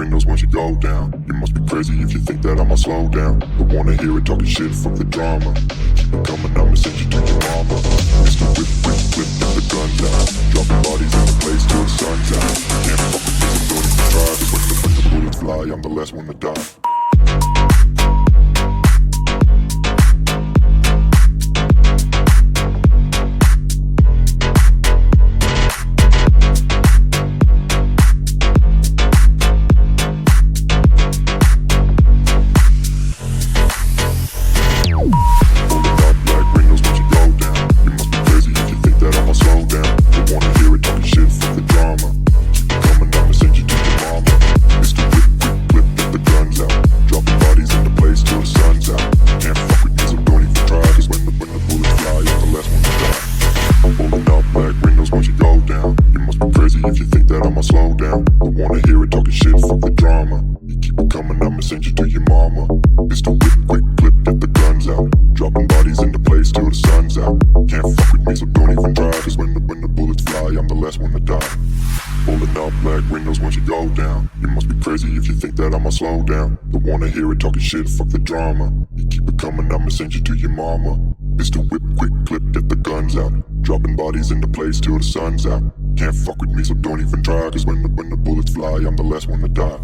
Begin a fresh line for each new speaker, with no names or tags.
windows once you go down. You must be crazy if you think that I'ma slow down. Don't wanna hear it talking shit, fuck the drama. Keep it coming, I'ma send you to your mama. Mr. Whip, whip, whip, get the guns out. Dropping bodies in the place till the sun's out. Can't fuck with me, so don't even try. Cause when the bullets fly, I'm the last one to die. If you think that I'ma slow down, don't wanna hear it talking shit, fuck the drama. You keep it coming, I'ma send you to your mama. Mr. Whip, quick clip, get the guns out. Dropping bodies into place till the sun's out. Can't fuck with me, so don't even try. Cause when the bullets fly, I'm the last one to die. Pulling up black windows once you go down. You must be crazy if you think that I'ma slow down. Don't wanna hear it talking shit, fuck the drama. You keep it coming, I'ma send you to your mama. Mr. Whip, quick clip, get the guns out. Dropping bodies into place till the sun's out. Can't fuck with me, so don't even try. Cause when the bullets fly, I'm the last one to die.